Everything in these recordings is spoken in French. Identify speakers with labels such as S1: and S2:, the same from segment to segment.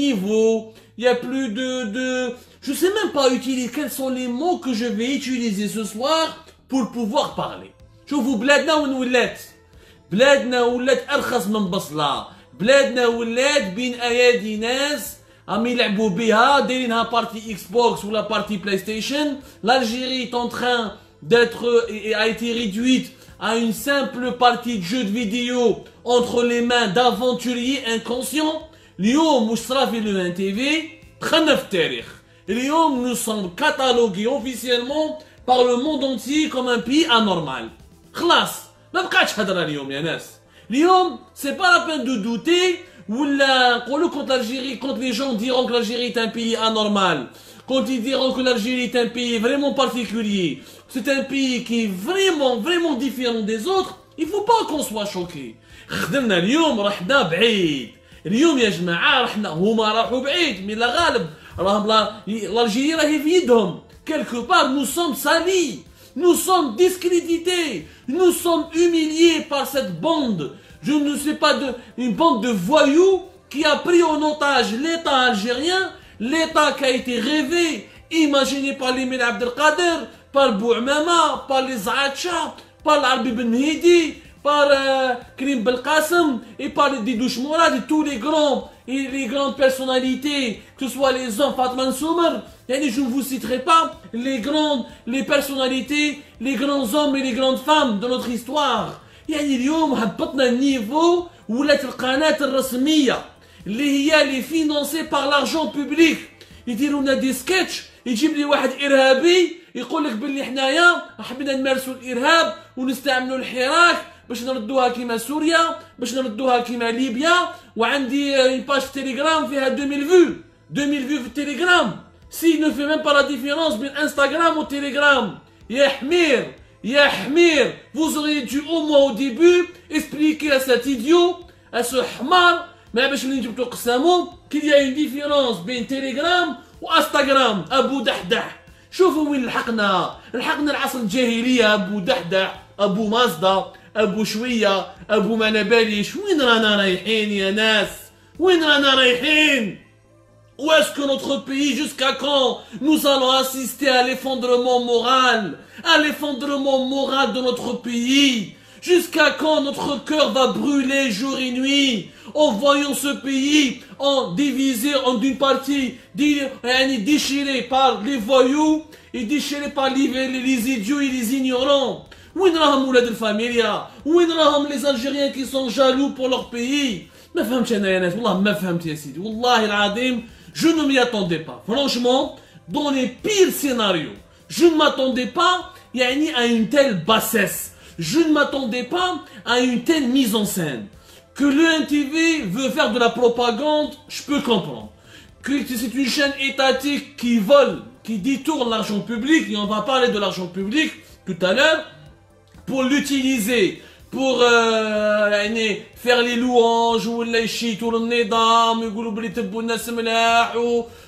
S1: niveau, il n'y a plus de... Je sais même pas utiliser quels sont les mots que je vais utiliser ce soir pour pouvoir parler. شوفوا بلادنا وين ولات. بلادنا ولات أرخص من بصلة. بلادنا ولات بين أيادي ناس عم يلعبوا بها دايرينها بارتي اكس بوكس ولا بارتي بلاي ستيشن. L'Algérie est en train d'être et a été réduite à une simple partie de jeu de vidéo entre les mains d'aventuriers inconscients. اليوم واش صرا في لو ان تي في دخلنا في التاريخ. اليوم nous sommes catalogués officiellement par le monde entier comme un pays anormal. خلاص ما بقاتش هضره اليوم يا ناس. اليوم c'est pas la peine de douter ولا نقولوا contre l'Algérie, quand les gens diront que l'Algérie est un pays anormal, quand ils diront que l'Algérie est un pays vraiment particulier, c'est un pays qui est vraiment différent des autres, il faut pas qu'on soit choqué. خدمنا اليوم رحنا بعيد. اليوم يا جماعه رحنا هما راحوا بعيد مي لا غالب راهم l'Algérie راهي في يدهم. Quelque part nous sommes salis, nous sommes discrédités, nous sommes humiliés par cette bande. Je ne sais pas une bande de voyous qui a pris en otage l'État algérien, l'État qui a été rêvé, imaginé par les Mel Abdelkader, par Bouamama, par les Zaacha, par l'Arbi Ben Mehdi, par Karim Belkacem et par les Didouche Mourad et tous les grandes personnalités, que ce soit les hommes, Fatman Soumer, et je ne vous citerai pas les personnalités, les grands hommes et les grandes femmes de notre histoire. يعني اليوم هبطنا النيفو ولات القناة الرسمية اللي هي اللي فينونسي بار لارجون بوبليك يديروا لنا دي سكتش يجيب لي واحد ارهابي يقول لك باللي حنايا حبينا نمارسوا الارهاب ونستعملوا الحراك باش نردوها كيما سوريا باش نردوها كيما ليبيا وعندي اون باج في تيليجرام فيها 2000 فيو 2000 فيو في التليجرام سي نو في ميم با لا ديفيرونس بين انستغرام وتيليجرام يا حمير. Ya Hmir, vous auriez dû au moins au début expliquer à cet idiot, à ce Hmar, qu'il y a une différence entre Telegram ou Instagram. Abou Dahdah. شوفوا وين لحقنا العصر الجاهلية. أبو دحدح, أبو مازدا, أبو شوية, أبو منباليش. وين رانا رايحين يا ناس؟ وين رانا رايحين؟ Où est-ce que notre pays, jusqu'à quand nous allons assister à l'effondrement moral de notre pays? Jusqu'à quand notre cœur va brûler jour et nuit en voyant ce pays en divisé en d'une partie déchiré par les voyous et déchiré par les idiots et les ignorants? وين راهم ولاد الفاميليا؟ وين راهم les Algériens qui sont jaloux pour leur pays؟ ما فهمتش انا يا ناس والله ما فهمت يا سيدي والله العظيم. Je ne m'y attendais pas. Franchement, dans les pires scénarios, je ne m'attendais pas à une telle bassesse. Je ne m'attendais pas à une telle mise en scène. Que le NTV veut faire de la propagande, je peux comprendre. Que c'est une chaîne étatique qui vole, qui détourne l'argent public, et on va parler de l'argent public tout à l'heure, pour l'utiliser pour faire les louanges ولا يشيتوا للنظام ويقولوا بلي تبوا الناس ملاح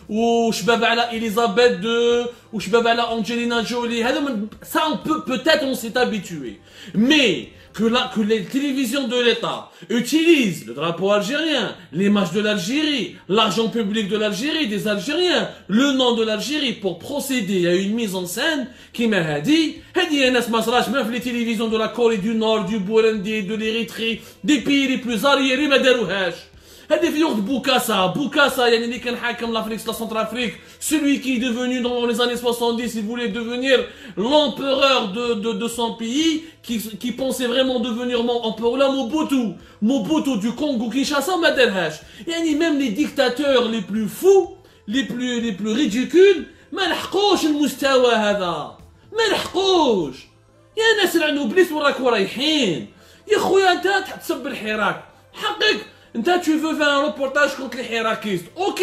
S1: وشباب على إليزابيث دو وشباب على أنجلينا جولي. هذا ça on peut-être on s'est habitué, mais que les télévisions de l'État utilisent le drapeau algérien, l'image de l'Algérie, l'argent public de l'Algérie, des Algériens, le nom de l'Algérie pour procéder à une mise en scène qui m'a dit يا ناس ما صراش même les télévisions de la Corée du Nord, du Burundi, de l'Érythrée, des pays les plus arriérés ما داروهاش. هذه في وقت بوكاسا يعني اللي كان حاكم l'Afrique, la Centrafrique, celui qui est devenu dans les années 70, il voulait devenir l'empereur de son pays, qui pensait vraiment devenir empereur. Là, Mobutu du Congo, Kinshasa, ما دارهاش. يعني même les dictateurs les plus fous, les plus ridicules, ما لحقوش المستوى هذا. ما لحقوش. يا ناس لعنوا بليس وراكوا رايحين. يا خويا انت تحسب بالحراك. حقك tu veux faire un reportage contre les hirakistes, ok,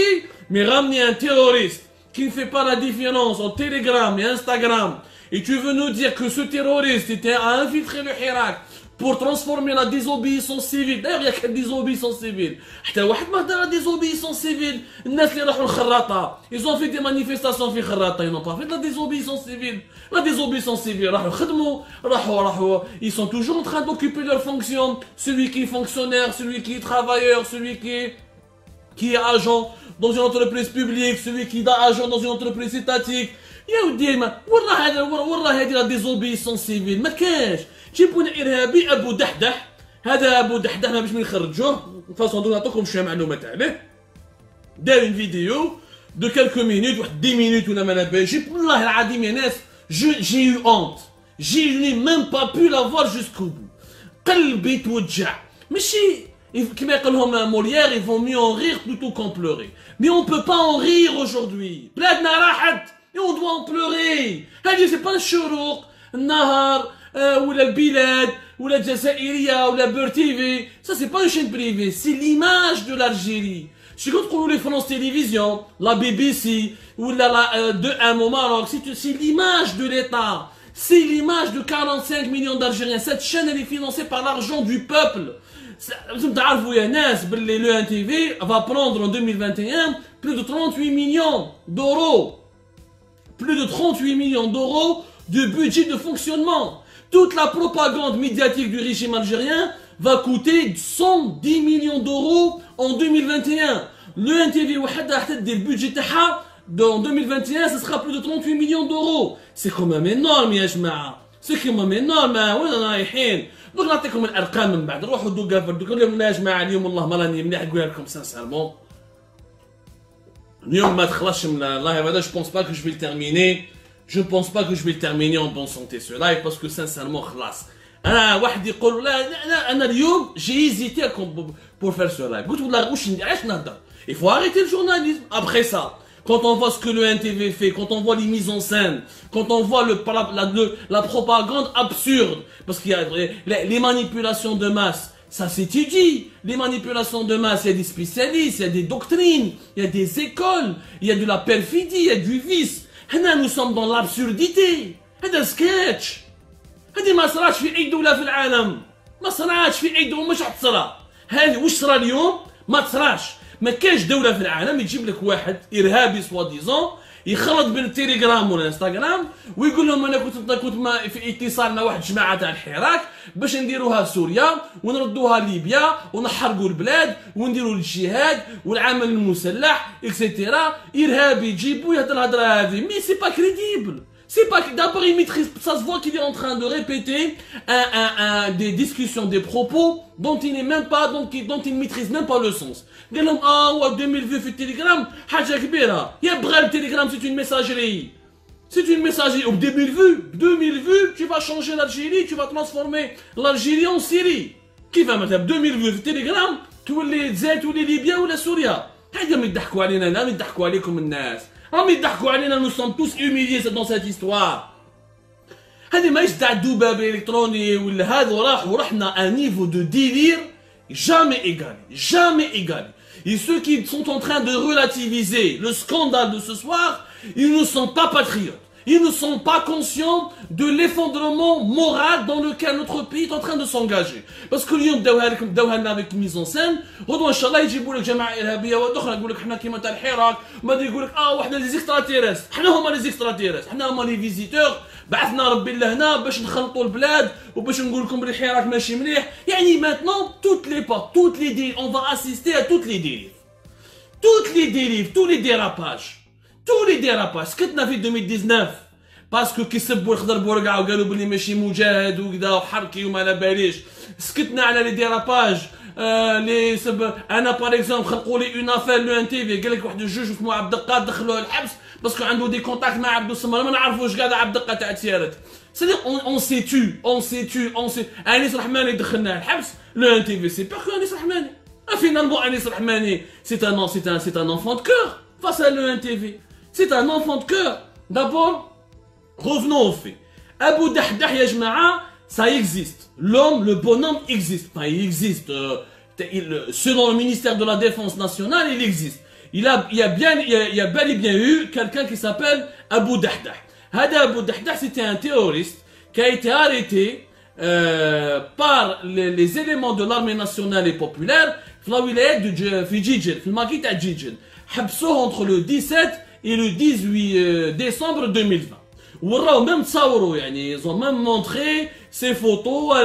S1: mais ramener un terroriste qui ne fait pas la différence entre Telegram et Instagram, et tu veux nous dire que ce terroriste était à infiltrer le Hirak pour transformer la désobéissance civile. D'ailleurs, il n'y a que la désobéissance civile. La désobéissance civile, ils ont fait des manifestations في خراطة, ils n'ont pas fait de la désobéissance civile. La désobéissance civile, ils sont toujours en train d'occuper leurs fonctions. Celui qui est fonctionnaire, celui qui est travailleur, celui qui est qui est agent dans une entreprise publique, celui qui est agent dans une entreprise étatique. يا ودي ما والله هذه لا ديزوبيسون سيفيل ما كاش. جيبوا لنا ارهابي ابو دحدح، هذا ابو دحدح ما باش نخرجوه فاصون دو نعطيكم شويه معلومات عليه. دار une vidéo de quelques minutes واحد 10 minutes ولا ما نبالش. والله العظيم يا ناس j'ai eu honte. Je n'ai même pas pu la voir jusqu'au bout. قلبي توجع. ماشي كما يقول لهم موليير ils vont mieux en rire plutôt qu'en pleurer. Mais on peut pas en rire aujourd'hui. بلادنا راحت et on doit en pleurer. هذه c'est pas الشروق النهار ولا البلاد ولا الجزائرية ولا بور تيفي. Ça c'est pas une chaîne privée, c'est l'image de l'Algérie. Je quand on les France Télévisions, la BBC ou la 2M au Maroc, c'est l'image de l'État. C'est l'image de 45 millions d'Algériens. Cette chaîne elle est financée par l'argent du peuple. Le NTV va prendre en 2021 plus de 38 millions d'euros. Plus de 38 millions d'euros de budget de fonctionnement. Toute la propagande médiatique du régime algérien va coûter 110 millions d'euros en 2021. Le NTV, le budget en 2021, ce sera plus de 38 millions d'euros. C'est quand même énorme, يا جماعة. C'est quand même énorme. وين رايحين؟ دوك نعطيكم الأرقام من بعد. روحوا دوكا فردوك اليوم يا جماعة اليوم والله ما راني مليح نقولها لكم سانسيرمون. اليوم ما تخلصش من اللايف هذا. Je pense pas que je vais le terminer. Je pense pas que je vais le terminer en bonne santé ce live parce que sincèrement خلاص. أنا واحد يقول لا أنا اليوم j'ai hésité pour faire ce live. قلت والله واش علاش نهضر؟ Il faut arrêter le journalisme. Après ça. Quand on voit ce que le NTV fait, quand on voit les mises en scène, quand on voit la propagande absurde, parce qu'il y a les manipulations de masse, ça s'étudie. Les manipulations de masse, il y a des spécialistes, il y a des doctrines, il y a des écoles, il y a de la perfidie, il y a du vice. Nous sommes dans l'absurdité. C'est un sketch. هذه ما صراتش في أي دولة في العالم. ما صراتش في أي دولة مش حتصرى. هذه واش صرا اليوم؟ ما تصراش. ما كاش دولة في العالم يجيب لك واحد إرهابي سوا ديزون يخلط بين التليجرام والانستغرام ويقول لهم انا كنت في اتصال مع واحد الجماعه تاع الحراك باش نديروها سوريا ونردوها ليبيا ونحرقوا البلاد ونديروا الجهاد والعمل المسلح اكسيتيرا. إرهابي يجيبوا يهضر الهضره هذه مي سي با كريديبل. C'est pas que d'abord il maîtrise, ça se voit qu'il est en train de répéter des discussions, des propos dont il n'est même pas, dont il ne maîtrise même pas le sens. قال لهم 2000 vues في التليجرام حاجة كبيرة. يبغى التليجرام c'est une messagerie. C'est une messagerie. 2000 vues, tu vas changer l'Algérie, tu vas transformer l'Algérie en Syrie. كيف مثلا 2000 vues في التليجرام تولي الجزائر تولي ليبيا ولا سوريا. هذا ما يضحكوا علينا لا ما يضحكوا عليكم الناس. راهم يضحكوا علينا. nous sommes tous humiliés dans cette histoire. هذه ماهيش تاع الذباب الالكتروني ولا هذا ورحنا un niveau de délire jamais égalé. Et ceux qui sont en train de relativiser le scandale de ce soir, ils ne sont pas patriotes. Ils ne sont pas conscients de l'effondrement moral dans lequel notre pays est en train de s'engager. Parce que اليوم داوها لنا avec mise en scène. غدوه ان شاء الله يجيبوا لك جماعه ارهابيه واخرى يقول لك حنا كيما تاع الحراك ما يقول لك وحنا لي زيكستراتيرس. حنا هما لي زيكستراتيرس. حنا هما لي فيزيتور. بعثنا ربي لهنا باش نخلطوا البلاد وباش نقول لكم بلي الحراك ماشي مليح. يعني maintenant toutes les dérives, on va assister à toutes les dérives, tous les dérapages. سكتنا في 2019 باسكو كيسبوا الخضر بورقعه وقالوا بلي ماشي مجاهد وكذا وحركي وما على باليش. سكتنا على لي ديراباج لي سب. انا باغ اكزومبل خلقوا لي اون افير لو ان تي في قال لك واحد الجوج اسمه عبد القادر دخلوه الحبس باسكو عنده دي كونتاكت مع عبد الصمر ما نعرفوش كاع عبد القادر تاع تسيرت. سيدي اون سي تو انيس الرحماني دخلناه الحبس. لو ان تي في سي بيغ كو انيس الرحماني. Finalement, Anis Rahmani, c'est un enfant de cœur face à l'ENTV. C'est un enfant de cœur. D'abord, revenons aux faits. Abu Dahdah ya jama'a, ça existe. L'homme, le bonhomme existe. Enfin, il existe. Selon le ministère de la Défense nationale, il existe. Il y a bel et bien eu quelqu'un qui s'appelle Abu Dahdah. Abu Dahdah, c'était un terroriste qui a été arrêté par les éléments de l'armée nationale et populaire في الولايات في جيجل في الماكي تاع جيجل. حبسوه entre le 17 et le 18 décembre 2020. وراو même تصوروا يعني ils ont même montré ces photos.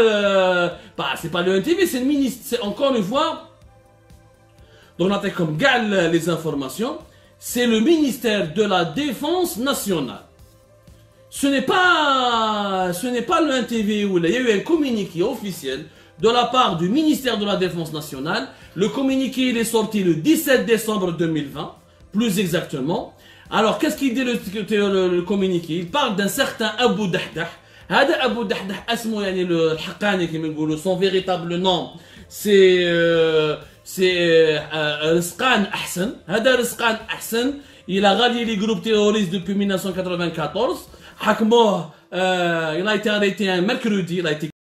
S1: C'est pas le NTV, c'est le ministre, c'est encore une fois. Donc نعطيكم كاع les informations. C'est le ministère de la Défense nationale. Ce n'est pas le NTV où il y a eu un communiqué officiel de la part du ministère de la Défense nationale. Le communiqué il est sorti le 17 décembre 2020, plus exactement. Alors qu'est-ce qu'il dit le communiqué? Il parle d'un certain Abou Dahdah. هذا أبو دحدح اسمه يعني الحقاني كما نقولوا son véritable nom c'est رزقان أحسن. هذا رزقان أحسن il a rallié les groupes terroristes depuis 1994. حكموه il a été arrêté un mercredi, il a été